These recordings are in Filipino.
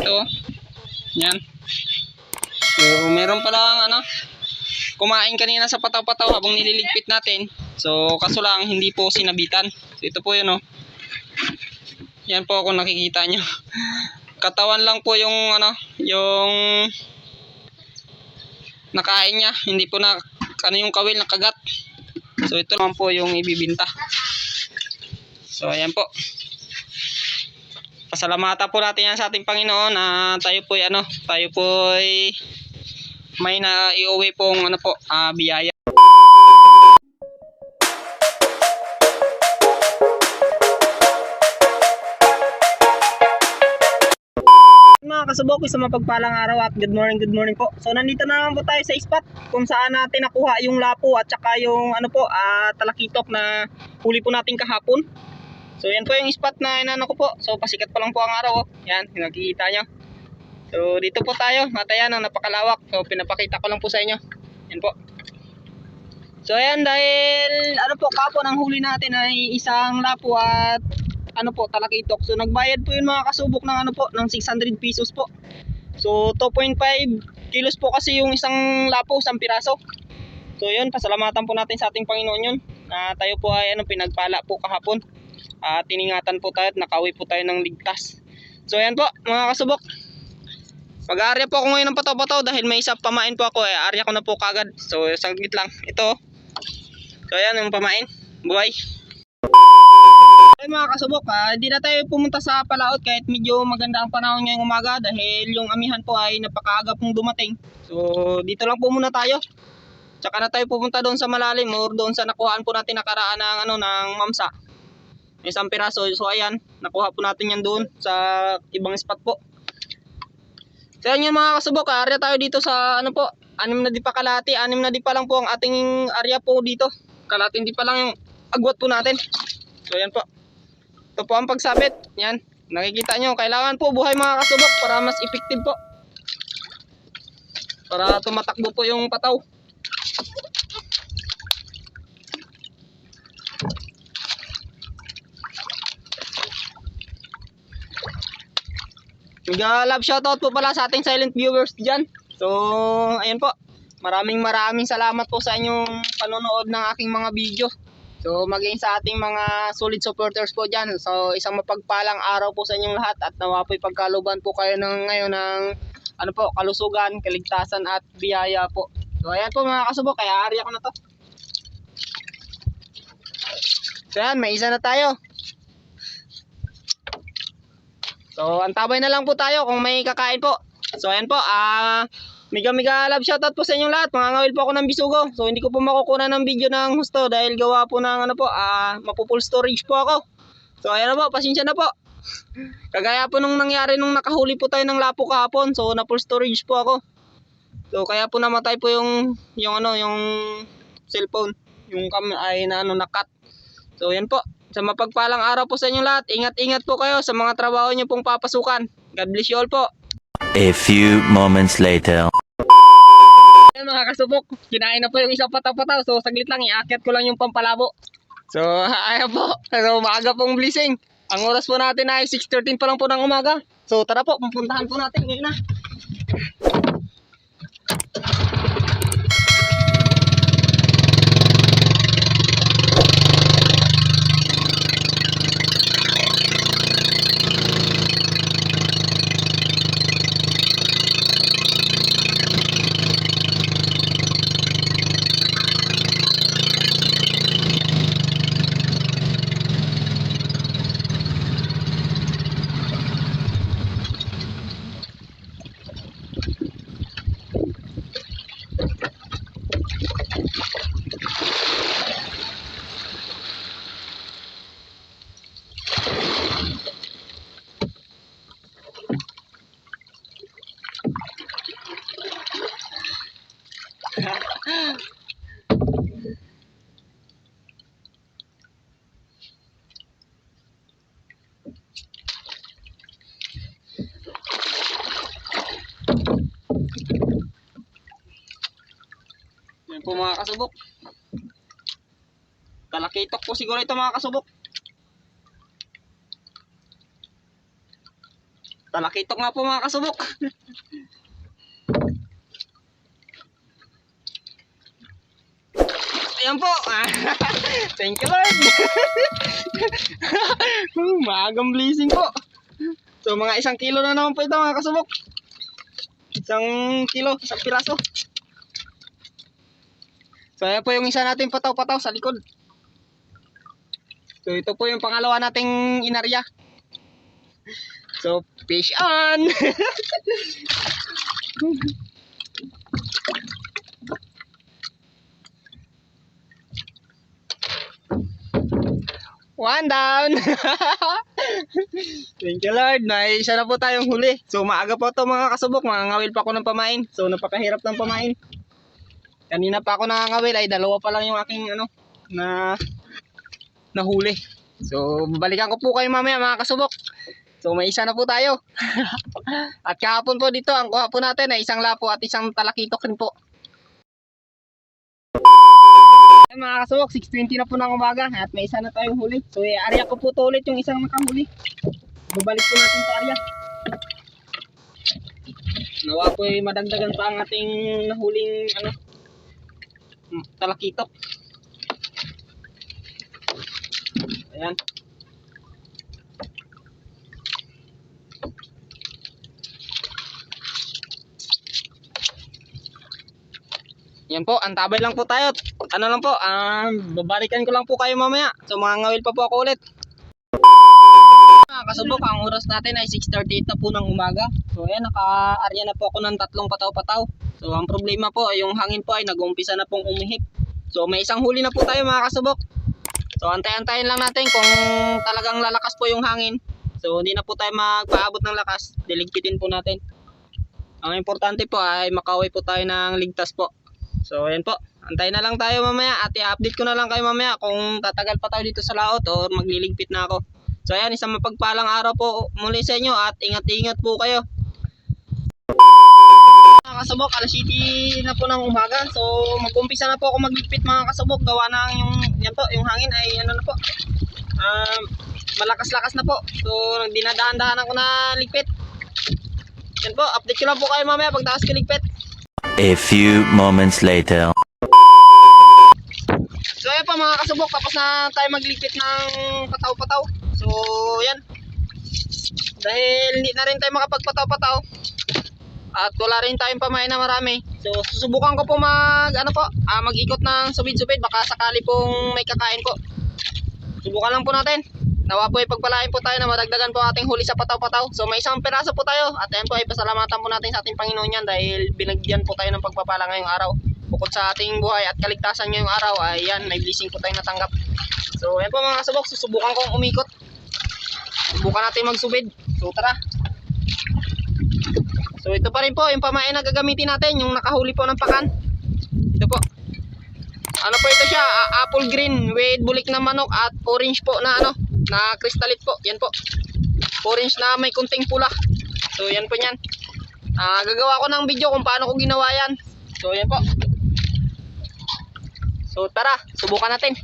dito. Yan. So, meron palang kumain kanina sa pataw-pataw habang nililigpit natin. So, kaso lang hindi po sinabitan. So, ito po yun, oh. Yan po kung nakikita nyo. Katawan lang po yung yung nakain niya. Hindi po yung kawil na kagat. So, ito naman po yung ibibinta. So, ayan po. Pasalamatan po natin yan sa ating Panginoon na tayo po may na iuwi pong biyaya. Mga kasubok, isang mapagpalang araw at good morning po. So nandito na naman po tayo sa spot kung saan natin nakuha yung lapo at saka yung talakitok na huli po natin kahapon. So yan po yung spot na inano ko po. So pasikat pa lang po ang araw, oh. Yan, nakikita nyo. So dito po tayo, matayan ang napakalawak. So pinapakita ko lang po sa inyo. Yan po. So ayan, dahil kahapon ang huli natin ay isang lapo at talakitok. So nagbayad po yun mga kasubok ng ng 600 pesos po. So 2.5 kilos po kasi yung isang lapo, isang piraso. So yun, pasalamatan po natin sa ating Panginoon yun. Na tayo po ay pinagpala po kahapon. Tiningatan po tayo at nakawi po tayo ng ligtas. So ayan po mga kasubok. Mag-aarya po ako ngayon ng pataw-pataw dahil may isa pamain po ako. Arya ko na po kagad. So saglit lang. Ito. So ayan yung pamain. Buhay. Ay mga kasubok, hindi na tayo pumunta sa Palaot kahit medyo maganda ang panahon ngayong umaga dahil yung amihan po ay napakaaga pong dumating. So dito lang po muna tayo. Tsaka na tayo pupunta doon sa malalim or doon sa nakuhaan po natin nakaraan ng ng mamsa. Isang piraso. So ayan, nakuha po natin yan doon sa ibang spot po. So ayan yung mga kasubok, area tayo dito sa 6 na di pa kalahati, 6 na di pa lang po ang ating area po dito. Kalahati di pa lang yung agwat po natin. So ayan po. Ito po ang pagsabit. Yan. Nakikita nyo. Kailangan po buhay mga kasubok para mas effective po. Para tumatakbo po yung pataw. Love shoutout po pala sa ating silent viewers dyan. So ayan po. Maraming salamat po sa inyong panonood ng aking mga video. So maging sa ating mga solid supporters po dyan. So isang mapagpalang araw po sa inyong lahat at nawa po'y pagkaluban po kayo ngayon ng kalusugan, kaligtasan at biyaya po. So ayan po mga kasubok, kaya arya ko na to. So ayan, may isa na tayo. So antabay na lang po tayo kung may kakain po. So ayan po, mega love shoutout po sa inyong lahat. Mangangawil po ako ng bisugo. So hindi ko po makukuha ng video ng husto dahil gawa po ng mapu-full storage po ako. So ayan na po, pasensya na po. Kagaya po nung nangyari nung nakahuli po tayo ng lapo kahapon. So na full storage po ako. So kaya po namatay po yung cellphone. Yung ay nakat. So ayan po. Sa mapagpalang araw po sa inyong lahat. Ingat-ingat po kayo sa mga trabaho niyo pong papasukan. God bless you all po. A few moments later. Ayan mga kasubok, kinain na po yung isang pataw-pataw. So saglit lang, iakyat ko lang yung pampalabo. So ayan po, so maaga pong blessing. Ang oras po natin ay 6:13 pa lang po ng umaga. So tara po, pupuntahan po natin ngayon na. Yan po mga kasubok. Talakitok po siguro ito mga kasubok. Talakitok nga po mga kasubok. Ayan po. Thank you Lord. Maagang blessing po. So mga 1 kilo na naman po ito mga kasubok. 1 kilo, 1 piraso. So ayan po yung isa natin pataw-pataw sa likod. So ito po yung pangalawa nating inarya. So fish on. One down. Thank you Lord. May isa na po tayong huli. So maaga po to mga kasubok. Mangangawil pa ako ng pamain. So napakahirap ng pamain. Kanina pa ako nangangawil ay 2 pa lang yung aking nahuli. So babalikan ko po kayo mamaya mga kasubok. So may isa na po tayo. At kahapon po dito ang kuha po natin ay 1 lapo at 1 talakitok rin po. Ay, mga kasubok, 6:20 na po ng umaga at may isa na tayong huli. So i-area ko po to ulit yung isang nakahuli. Babalik po natin sa area. Nawa po ay madagdagan pa ang ating nahuling talakitok. Ayan. Yan po, antabay lang po tayo. Ano lang po, babalikan ko lang po kayo mamaya. So mga ngawil pa po ako ulit. Mga kasubok, ang oras natin ay 6:38 na po ng umaga. So ayan, naka-arya na po ako ng 3 pataw-pataw. So ang problema po ay yung hangin po ay nag-uumpisa na pong umihip. So may isang huli na po tayo mga kasubok. So antay-antayin lang natin kung talagang lalakas po yung hangin. So hindi na po tayo magpaabot ng lakas. Diligpitin po natin. Ang importante po ay makauwi po tayo ng ligtas po. So ayan po, antay na lang tayo mamaya at i-update ko na lang kayo mamaya kung tatagal pa tayo dito sa laot o magliligpit na ako. So ayan, isang mapagpalang araw po muli sa inyo at ingat-ingat po kayo. Mga kasubok, alas 7 na po ng umaga. So mag-umpisa na po ako magligpit mga kasubok. Gawa na yan po, yung hangin ay ano na po. Malakas-lakas na po. So dinadahan-dahan ako na ligpit. Yan po, update ko lang po kayo mamaya pagtakas ko ligpit. A few moments later. So ayan pa mga kasubok, tapos na tayo magligpit ng pataw-pataw. So yan. Dahil hindi na rin tayo makapagpataw-pataw at wala rin tayong pamain na marami. So susubukan ko po mag-ikot ng subid-subid, baka sakali pong may kakain po. Subukan lang po natin. Nawa po ay pagpalain po tayo na madagdagan po ating huli sa pataw-pataw. So may 1 piraso po tayo at ayan po ay pasalamatan po natin sa ating Panginoon yan dahil binagyan po tayo ng pagpapala ngayong araw. Bukod sa ating buhay at kaligtasan ngayong araw ay yan, may blessing po tayo natanggap. So ayan po mga kasubok, susubukan kong umikot. Subukan natin magsubid. So tara. So ito pa rin po yung pamain na gagamitin natin, yung nakahuli po ng pakan. Ito po. Ano po ito siya, apple green with bulik ng manok at orange po na na kristalit po. Yan po. Orange na may kunting pula. So yan po yan. Gagawa ko ng video kung paano ko ginawa yan. So yan po. So tara, subukan natin.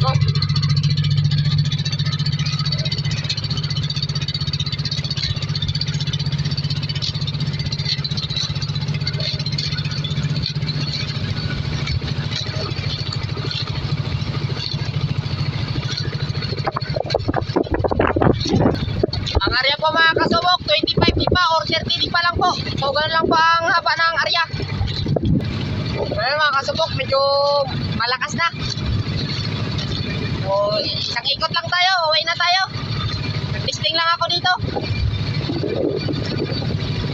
Go. Ang area po mga kasubok, 25 lipa or 30 lipa lang po. So ganun lang po ang haba ng area. Well mga kasubok, medyo malakas na. So isang ikot lang tayo, uwi na tayo. Nag-testing lang ako dito.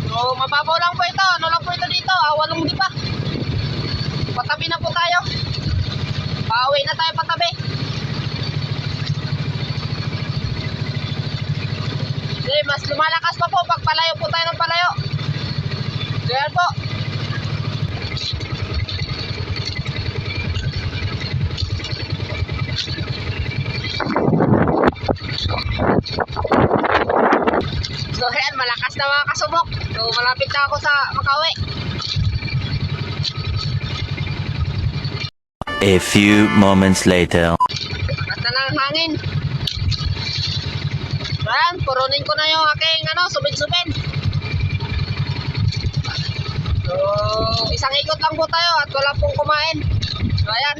So mababaw lang po ito, ano lang po ito dito, 8 lipa. Patabi na po tayo. Pauwi na tayo patabi. Okay, mas lumalakas pa po pag palayo po tayo ng palayo. Ganyan po. So ayan, malakas na mga kasubok. So malapit na ako sa makauwi. A few moments later. Lakas na ng hangin. So Ayan, purunin ko na yung aking subid-subid. So, isang ikot lang po tayo at wala pong kumain. So, ayan.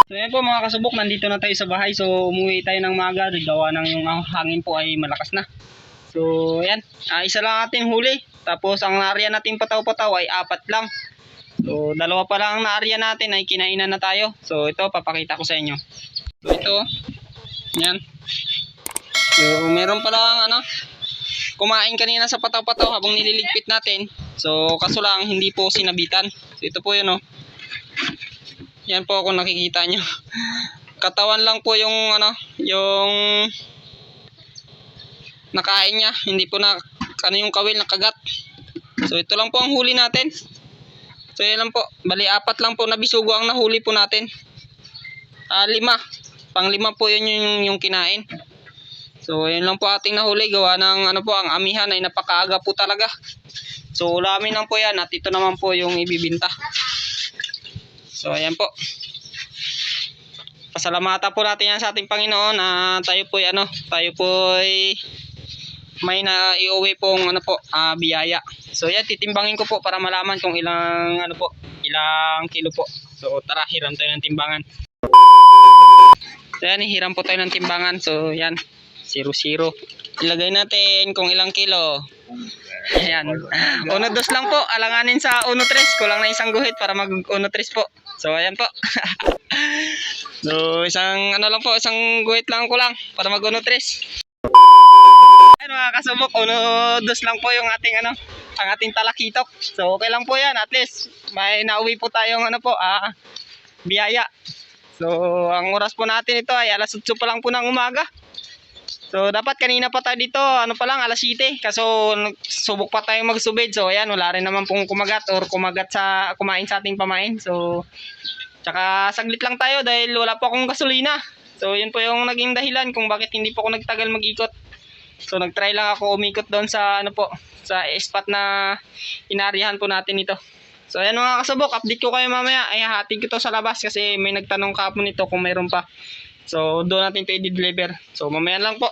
So, ayan po mga kasubok, nandito na tayo sa bahay. So, umuwi tayo ng maga. Gawa ng yung hangin po ay malakas na. So, ayan. Isa lang ating huli. Tapos, ang naarya natin pataw-pataw ay 4 lang. So, 2 pa lang ang naarya natin ay kinainan na tayo. So, ito, papakita ko sa inyo. So, ito. Ayan. So, meron pa lang kumain kanina sa pataw-pataw habang nililigpit natin. So, kaso lang hindi po sinabitan. So, ito po yun Yan po kung nakikita nyo. Katawan lang po yung yung nakain niya. Hindi po na yung kawil na kagat. So, ito lang po ang huli natin. So, yan lang po. Bali, 4 lang po na bisugo ang nahuli po natin. 5. Pang 5 po yun yung kinain. So, yun lang po ating nahuli. Gawa ng ang amihan ay napakaaga po talaga. So, ulamin lang po yan. At ito naman po yung ibibinta. So, ayan po. Pasalamatan po natin yan sa ating Panginoon na tayo po may na iuwi pong biyaya. So, yan, titimbangin ko po para malaman kung ilang ilang kilo po. So, tara, hiram tayo ng timbangan. So, yan, hiram po tayo ng timbangan. So, yan, 0-0. Ilagay natin kung ilang kilo. Ayan. 1-2 lang po. Alanganin sa 1-3. Kulang na isang guhit para mag 1-3 po. So, ayan po. So, isang isang guhit lang kulang para mag 1-3. Ayan mga kasubok, 1-2 lang po yung ating ang ating talakitok. So, okay lang po yan. At least, may nauwi po tayong biyaya. So, ang oras po natin ito ay alas 8 pa lang po ng umaga. So, dapat kanina pa tayo dito, alas 7. Kaso, subok pa tayong magsubid. So, ayan, wala rin naman pong kumagat or kumain sa ating pamain. So, tsaka saglit lang tayo dahil wala pa akong gasolina. So, yun po yung naging dahilan kung bakit hindi po ako nagtagal mag-ikot. So, nagtry lang ako umikot doon sa, sa spot na inarihan po natin ito. So, ayan mga kasubok, update ko kayo mamaya. Ay, hatid ko to sa labas kasi may nagtanong kapon nito kung mayroon pa. So, doon natin ito i-deliver. So, mamaya lang po.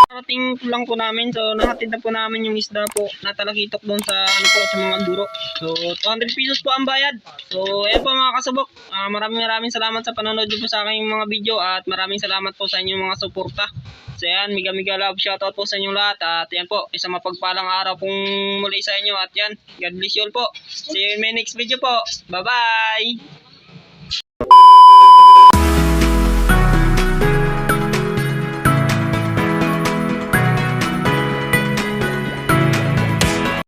Parating lang po namin. So, nahatid na po namin yung isda po na talakitok doon sa, sa mga duro. So, 200 pesos po ang bayad. So, ayan po mga kasubok. Maraming salamat sa panonood nyo po sa aking mga video at maraming salamat po sa inyong mga suporta. So, ayan, miga love shoutout po sa inyong lahat. At yan po, isang mapagpalang araw pong muli sa inyo. At yan, God bless you all po. See you in my next video po. Bye-bye!